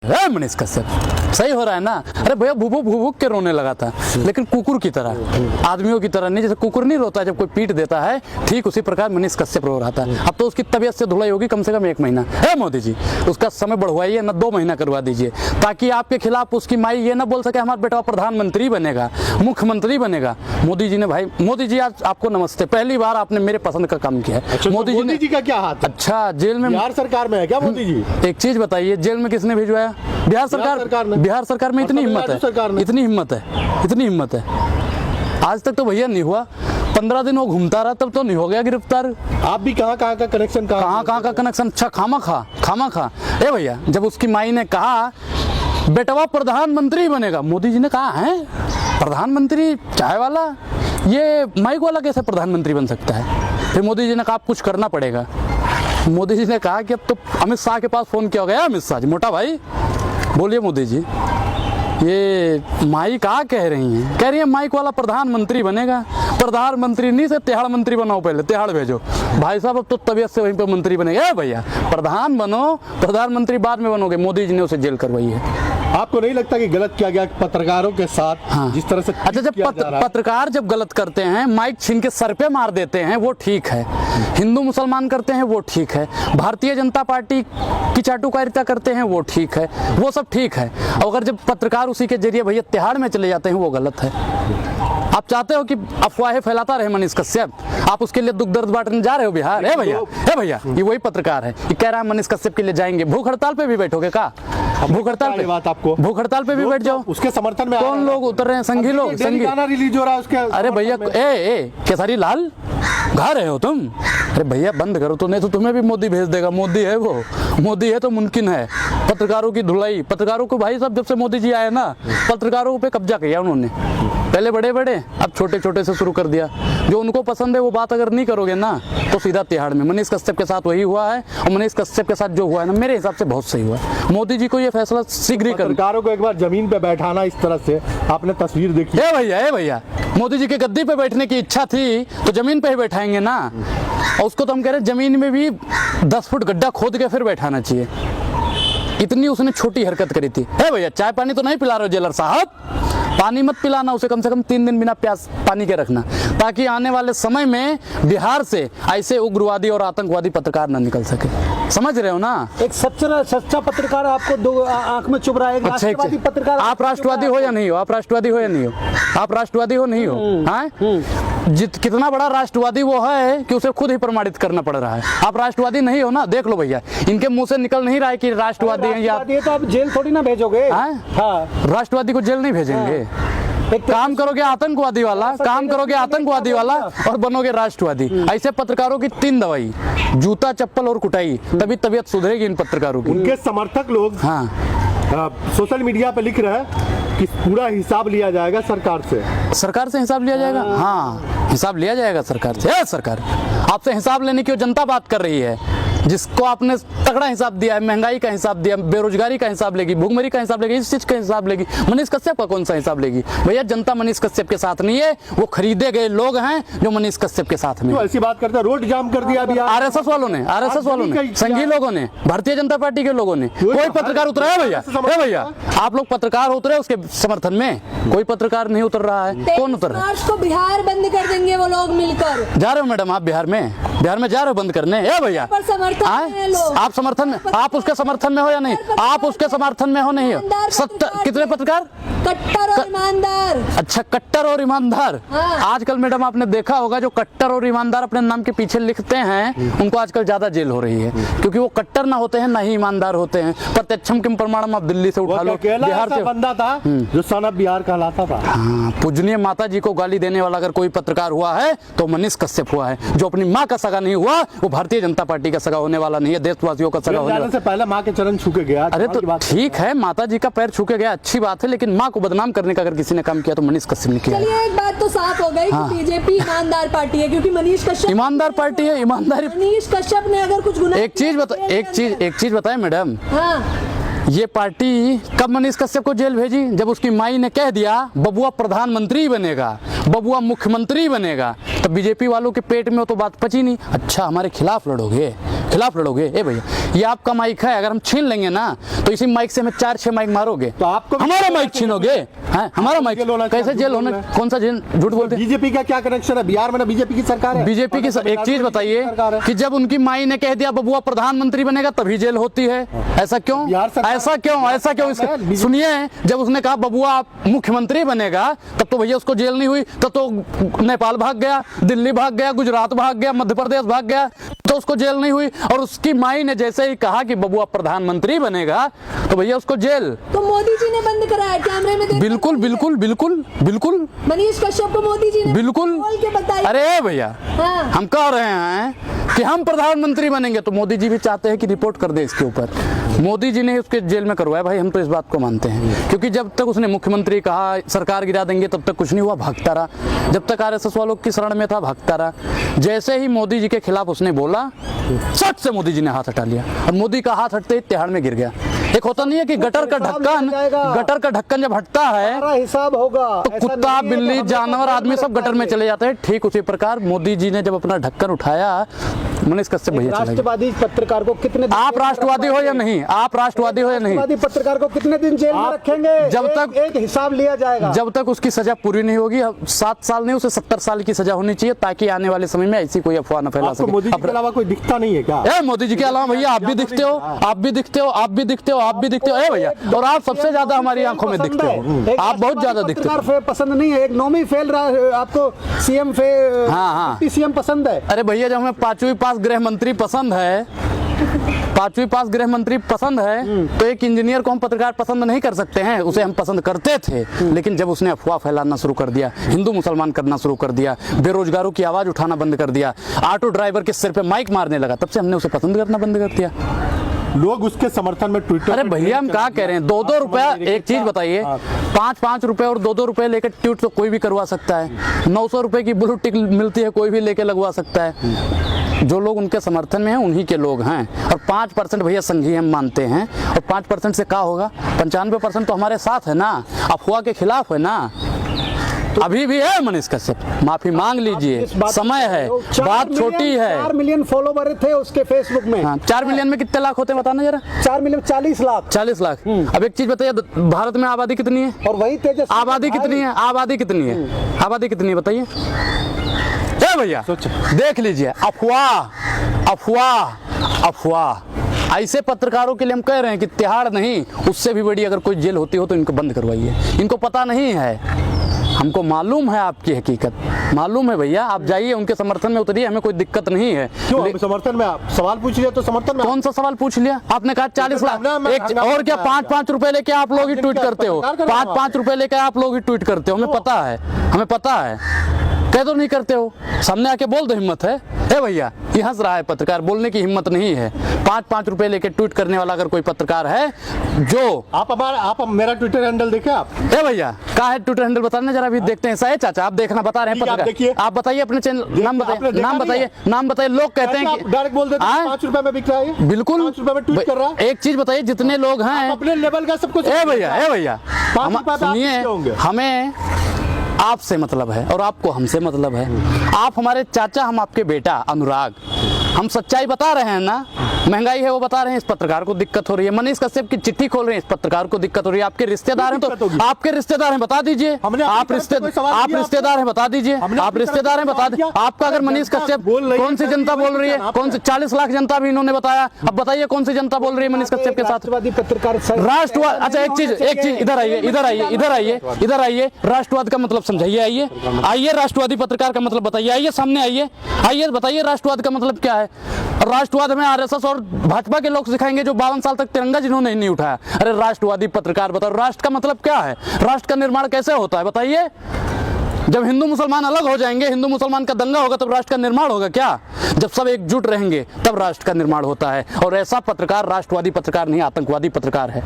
है मनीष कश्यप, सही हो रहा है ना। अरे भैया भूभू भूभू के रोने लगा था, लेकिन कुकुर की तरह, आदमियों की तरह नहीं। जैसे कुकुर नहीं रोता जब कोई पीट देता है, ठीक उसी प्रकार मनीष कश्यप रो रहा था। अब तो उसकी तबीयत से धुलाई होगी कम से कम 1 महीना। है मोदी जी, उसका समय बढ़वाइए ना, 2 महीना करवा दीजिए, ताकि आपके खिलाफ उसकी माई ये ना बोल सके हमारा बेटा प्रधानमंत्री बनेगा, मुख्यमंत्री बनेगा। मोदी जी ने, भाई मोदी जी आज आपको नमस्ते, पहली बार आपने मेरे पसंद का काम किया है। अच्छा, मोदी जी का क्या हाथ है? अच्छा, जेल में बिहार सरकार में है क्या मोदी जी? एक चीज बताइए, जेल में किसने भिजवाया? बिहार सरकार में इतनी हिम्मत है, इतनी हिम्मत है। आज तक तो भैया नहीं हुआ, 15 दिन वो घूमता रहा तब तो नहीं हो गया गिरफ्तार। आप भी कहाँ का कनेक्शन, कहाँ का कनेक्शन। अच्छा, खामा खा ए भैया, जब उसकी माई ने कहा बेटवा प्रधानमंत्री बनेगा, मोदी जी ने कहा है प्रधानमंत्री चाय वाला, ये माइक वाला कैसे प्रधानमंत्री बन सकता है? फिर मोदी जी ने कहा आप कुछ करना पड़ेगा। मोदी जी ने कहा कि अब तो अमित शाह के पास फोन किया गया। अमित शाह जी, मोटा भाई बोलिए मोदी जी, ये माई कहा कह रही हैं? कह रही है माइक वाला प्रधानमंत्री बनेगा। प्रधानमंत्री नहीं से तिहाड़ मंत्री बनाओ, पहले तिहाड़ भेजो भाई साहब, अब तो तबीयत से वहीं पे मंत्री बनेगा। भैया प्रधान बनो, प्रधानमंत्री बाद में बनोगे। मोदी जी ने उसे जेल करवाई है। आपको नहीं लगता कि गलत किया गया पत्रकारों के साथ? हाँ। जिस तरह से अच्छा, जब पत्रकार जब गलत करते हैं, माइक छीन के सर पे मार देते हैं, वो ठीक है। हिंदू मुसलमान करते हैं, वो ठीक है। भारतीय जनता पार्टी की चाटुकारिता करते हैं, वो ठीक है, वो सब ठीक है। अगर जब पत्रकार उसी के जरिए भैया तिहाड़ में चले जाते हैं, वो गलत है। आप चाहते हो कि अफवाहें फैलाता रहे मनीष कश्यप? आप उसके लिए दुख दर्द बांटने जा रहे हो बिहार? है भैया, ये वही पत्रकार है, ये कह रहा है मनीष कश्यप के लिए जाएंगे। भूख हड़ताल पे भी बैठोगे का? भूख हड़ताल पे बात आपको, भूख हड़ताल पे भी बैठ जाओ। उसके समर्थन में कौन लोग उतर रहे हैं? संघी लोग, संघी गाना रिलीज हो रहा है उसके। अरे भैया केसरी लाल गा रहे हो तुम? अरे भैया बंद करो तो, नहीं तो तुम्हें भी मोदी भेज देगा। मोदी है वो, मोदी है तो मुमकिन है। पत्रकारों की धुलाई, पत्रकारों को भाई साहब जब से मोदी जी आए ना, पत्रकारों पे कब्जा किया उन्होंने। पहले बड़े बड़े, अब छोटे छोटे से शुरू कर दिया। जो उनको पसंद है वो बात अगर नहीं करोगे ना, तो सीधा तिहाड़ में। मनीष कश्यप के साथ वही हुआ है, और मनीष कश्यप के साथ जो हुआ है ना, मेरे हिसाब से बहुत सही हुआ है। मोदी जी को ये फैसला शीघ्र ही कर। पत्रकारों को एक बार जमीन पे बैठाना इस तरह से, आपने तस्वीर देखी है भैया, मोदी जी के गद्दी पे बैठने की इच्छा थी तो जमीन पे ही बैठाएंगे ना। और उसको तो हम कह रहे हैं जमीन में भी 10 फुट गड्ढा खोद के फिर बैठाना चाहिए। इतनी उसने छोटी हरकत करी थी। है भैया, चाय पानी तो नहीं पिला रहे हो जेलर साहब, पानी मत पिलाना उसे, कम से कम 3 दिन बिना प्यास पानी के रखना, ताकि आने वाले समय में बिहार से ऐसे उग्रवादी और आतंकवादी पत्रकार न निकल सके। समझ रहे हो ना? एक सच्चा पत्रकार आपको 2 आंख में चुभ रहा है। राष्ट्रवादी पत्रकार, आप राष्ट्रवादी हो या नहीं हो? आप राष्ट्रवादी हो या नहीं हो? आप राष्ट्रवादी हो नहीं हो? हाँ, कितना बड़ा राष्ट्रवादी वो है कि उसे खुद ही प्रमाणित करना पड़ रहा है। आप राष्ट्रवादी नहीं हो ना, देख लो भैया, इनके मुंह से निकल नहीं रहा है कि राष्ट्रवादी हैं या। तो आप जेल थोड़ी ना भेजोगे। हाँ, राष्ट्रवादी को जेल नहीं भेजेंगे। एक काम करोगे आतंकवादी वाला, काम करोगे आतंकवादी वाला और बनोगे राष्ट्रवादी। ऐसे पत्रकारों की 3 दवाई, जूता चप्पल और कुटाई, तभी तबीयत सुधरेगी इन पत्रकारों की। उनके समर्थक लोग सोशल मीडिया पे लिख रहे हैं कि पूरा हिसाब लिया जाएगा सरकार से। सरकार से हिसाब लिया जाएगा? हाँ, हिसाब लिया जाएगा सरकार से। सरकार आपसे हिसाब लेने की जनता बात कर रही है, जिसको आपने तगड़ा हिसाब दिया है, महंगाई का हिसाब दिया, बेरोजगारी का हिसाब लेगी, भूखमरी का हिसाब लेगी, इस चीज का हिसाब लेगी। मनीष कश्यप का कौन सा हिसाब लेगी? भैया जनता मनीष कश्यप के साथ नहीं है, वो खरीदे गए लोग हैं जो मनीष कश्यप के साथ में। तो ऐसी बात करते हैं, रोड जाम कर दिया अभी आरएसएस वालों ने, संघी लोगों ने, भारतीय जनता पार्टी के लोगों ने। कोई पत्रकार उतरा है भैया? आप लोग पत्रकार उतरे उसके समर्थन में? कोई पत्रकार नहीं उतर रहा है। कौन उतर रहा है? बिहार बंद कर देंगे वो लोग मिलकर। जा रहे हो मैडम आप बिहार में जा रहे हो बंद करने? भैया आप समर्थन में, आप उसके समर्थन में हो या नहीं? आप उसके समर्थन में हो नहीं हो? कितने पत्रकार कट्टर और ईमानदार? अच्छा, कट्टर और ईमानदार। आजकल मैडम आपने देखा होगा, जो कट्टर और ईमानदार अपने नाम के पीछे लिखते हैं, उनको आजकल ज्यादा जेल हो रही है, क्योंकि वो कट्टर ना होते हैं ना ही ईमानदार होते हैं। प्रत्यक्षम किम प्रमाणम आप दिल्ली से उठा लो, बिहार से बंदा था जो सन ऑफ बिहार कहलाता था। हाँ, पूजनीय माता जी को गाली देने वाला अगर कोई पत्रकार हुआ है तो मनीष कश्यप हुआ है। जो अपनी माँ का सगा नहीं हुआ, वो भारतीय जनता पार्टी का सगा होने वाला नहीं है, देशवासियों का सगा होने से पहले माँ के चरण छू के गया। अरे तो ठीक है, माता जी का पैर छू के गया, अच्छी बात है, लेकिन माँ को बदनाम करने का अगर किसी ने काम किया तो मनीष कश्यप ने किया। चलिए, एक बात तो साफ हो गई कि बीजेपी ईमानदार पार्टी है, क्योंकि मनीष कश्यप ईमानदार पार्टी है। ईमानदारी, मनीष कश्यप ने अगर कुछ गुनाह, एक चीज बताए मैडम, ये पार्टी कब मनीष कश्यप को जेल भेजी? जब उसकी माई ने कह दिया बबुआ प्रधानमंत्री बनेगा, बबुआ मुख्यमंत्री बनेगा, तब बीजेपी वालों के पेट में वो तो बात पची नहीं। अच्छा हमारे खिलाफ लड़ोगे, खिलाफ लड़ोगे? ए भैया ये आपका माइक है, अगर हम छीन लेंगे ना तो इसी माइक से हमें 4-6 माइक मारोगे, तो आपको हमारा माइक छीनोगे? हैं हमारा माइक कैसे जेल होना? कौन सा जेल? झूठ बोलते हैं। बीजेपी का क्या कनेक्शन है? बिहार में ना बीजेपी की सरकार है। बीजेपी की एक चीज बताइए कि जब उनकी माई ने कह दिया बबुआ प्रधानमंत्री बनेगा तभी जेल होती है, ऐसा क्यों? ऐसा क्यों? ऐसा क्यों? सुनिए, जब उसने कहा बबुआ आप मुख्यमंत्री बनेगा तब तो भैया उसको जेल नहीं हुई, तब तो नेपाल भाग गया, दिल्ली भाग गया, गुजरात भाग गया, मध्य प्रदेश भाग गया, तो उसको जेल नहीं हुई। और उसकी माई ने जैसे ही कहा कि बबुआ प्रधानमंत्री बनेगा तो भैया उसको जेल। तो मोदी जी ने बंद कराया कैमरे में देख? बिल्कुल बिल्कुल बिल्कुल बिल्कुल। मनीष कश्यप को मोदी जी ने बिल्कुल बोल के बताया। अरे भैया हाँ। हम कह रहे हैं कि हम प्रधानमंत्री बनेंगे तो मोदी जी भी चाहते हैं कि रिपोर्ट कर दे इसके ऊपर। मोदी जी ने उसके जेल में करवाया भाई, हम तो इस बात को मानते हैं, क्योंकि जब तक उसने मुख्यमंत्री कहा सरकार गिरा देंगे तब तक कुछ नहीं हुआ, भागता रहा। जब तक आरएसएस वालों की शरण में था भागता रहा। जैसे ही मोदी जी के खिलाफ उसने बोला सट से मोदी जी ने हाथ हटा लिया, और मोदी का हाथ हटते ही तिहाड़ में गिर गया। एक होता नहीं है कि गटर का ढक्कन जब हटता है सारा हिसाब होगा, तो ऐसा कुत्ता नहीं है कि बिल्ली हम जानवर आदमी सब गटर में चले जाते हैं। ठीक उसी प्रकार मोदी जी ने जब अपना ढक्कन उठाया, मनीष कश्यप भैया चले गए। राष्ट्रवादी पत्रकार को कितने दिन आप राष्ट्रवादी हो या नहीं? आप राष्ट्रवादी हो या नहीं? राष्ट्रवादी पत्रकार को कितने दिन जेल में रखेंगे? जब तक एक हिसाब लिया जाएगा, जब तक उसकी सजा पूरी नहीं होगी। 7 साल नहीं, उसे 70 साल की सजा होनी चाहिए, ताकि आने वाले समय में ऐसी कोई अफवाह न फैला सके। मोदी जी के अलावा कोई दिखता नहीं है क्या? मोदी जी के अलावा भैया आप भी दिखते हो, आप भी दिखते हो, आप भी दिखते हो, आप भी दिखते हो भैया, और आप सबसे ज्यादा हमारी आंखों में दिखते हो। आप बहुत ज्यादा दिखते हो। पसंद नहीं है, एक नोमी फेल रहा है आपको, सीएम सीएम पसंद है। अरे भैया जब हमें 5वीं पास गृह मंत्री पसंद है, 5वीं पास गृह मंत्री पसंद है, तो एक इंजीनियर को हम पत्रकार पसंद नहीं कर सकते हैं? उसे हम पसंद करते थे, लेकिन जब उसने अफवाह फैलाना शुरू कर दिया, हिंदू मुसलमान करना शुरू कर दिया, बेरोजगारों की आवाज उठाना बंद कर दिया, ऑटो ड्राइवर के सिर पे माइक मारने लगा, तब से हमने उसे पसंद करना बंद कर दिया। लोग उसके समर्थन में ट्विटर। अरे भैया हम क्या कह रहे हैं, 2-2 रुपया, एक चीज बताइए, 5-5 रुपए और 2-2 रुपए लेकर ट्वीट तो कोई भी करवा सकता है। 900 रुपए की ब्लू टिक मिलती है, कोई भी लेके लगवा सकता है। जो लोग उनके समर्थन में हैं उन्हीं के लोग हैं। और 5% भैया संघी हम मानते हैं, और 5% से क्या होगा? 95% तो हमारे साथ है ना, अफवाह के खिलाफ है ना। अभी भी है मनीष कश्यप, माफी मांग लीजिए, समय है, बात छोटी है। 4 मिलियन फॉलोवर थे उसके फेसबुक में। हाँ, 4 मिलियन में कितने लाख होते हैं बताना जरा? 4 मिलियन 40 लाख। 40 लाख। अब एक चीज बताइए, भारत में आबादी कितनी है? और वही तेजस्वी आबादी कितनी है? आबादी कितनी है? आबादी कितनी है बताइए भैया, देख लीजिए। अफवाह अफवाह अफवाह। ऐसे पत्रकारों के लिए हम कह रहे हैं कि तिहाड़ नहीं, उससे भी बड़ी अगर कोई जेल होती हो तो इनको बंद करवाइए। इनको पता नहीं है, हमको मालूम है आपकी हकीकत, मालूम है भैया। आप जाइए उनके समर्थन में उतरिए, हमें कोई दिक्कत नहीं है। क्यों समर्थन में? आप सवाल पूछ लिया तो समर्थन में कौन सा सवाल पूछ लिया आपने? कहा 40 लाख एक, और क्या 5-5 रुपए लेके आप लोग ही ट्वीट करते हो? 5-5 रुपए लेके आप लोग ही ट्वीट करते हो, हमें पता है, हमें पता है। कह दो नहीं करते हो, सामने आके बोल दो, हिम्मत है भैया। ये हंस रहा है पत्रकार, बोलने की हिम्मत नहीं है। 5-5 रुपए लेके ट्वीट करने वाला अगर कोई पत्रकार है जो आप मेरा ट्विटर हैंडल देखे आप? भैया क्या है ट्विटर हैंडल बताने जरा, अभी देखते हैं। सही चाचा आप देखना बता रहे हैं पत्रकार, आप बताइए अपने चैनल नाम बताइए, नाम बताइए। लोग कहते हैं कि डायरेक्ट बोल देते हैं 5 रुपए में बिक रहा है। बिल्कुल 5 रुपए में ट्वीट कर रहा है। एक चीज बताइए, जितने लोग हैं अपने लेवल का सब कुछ। भैया सुनिए, हमें आपसे मतलब है और आपको हमसे मतलब है। आप हमारे चाचा, हम आपके बेटा अनुराग। हम सच्चाई बता रहे हैं ना, महंगाई है वो बता रहे हैं, इस पत्रकार को दिक्कत हो रही है। मनीष कश्यप की चिट्ठी खोल रहे हैं, इस पत्रकार को दिक्कत हो रही है। आपके रिश्तेदार हैं तो आपके रिश्तेदार हैं बता दीजिए, आप रिश्तेदार हैं बता दीजिए, आप रिश्तेदार हैं बता दीजिए। आपका अगर मनीष कश्यप, कौन सी जनता बोल रही है? कौन सी 40 लाख जनता भी इन्होंने बताया, अब बताइए कौन सी जनता बोल रही है मनीष कश्यप के साथ? राष्ट्रवादी पत्रकार राष्ट्रवाद। अच्छा एक चीज इधर आइए, राष्ट्रवाद का मतलब समझाइए। आइए राष्ट्रवादी पत्रकार का मतलब बताइए, आइए सामने आइए बताइए राष्ट्रवाद का मतलब क्या है। राष्ट्रवाद में आरएसएस और भाजपा के लोग सिखाएंगे जो 52 साल तक तिरंगा जिन्होंने नहीं उठाया। अरे राष्ट्रवादी पत्रकार बताओ, राष्ट्र का मतलब क्या है? राष्ट्र का निर्माण कैसे होता है बताइए? जब हिंदू मुसलमान अलग हो जाएंगे, हिंदू मुसलमान का दंगा होगा तब राष्ट्र का निर्माण होगा क्या? जब सब एकजुट रहेंगे तब राष्ट्र का निर्माण होता है। और ऐसा पत्रकार राष्ट्रवादी पत्रकार नहीं, आतंकवादी पत्रकार है।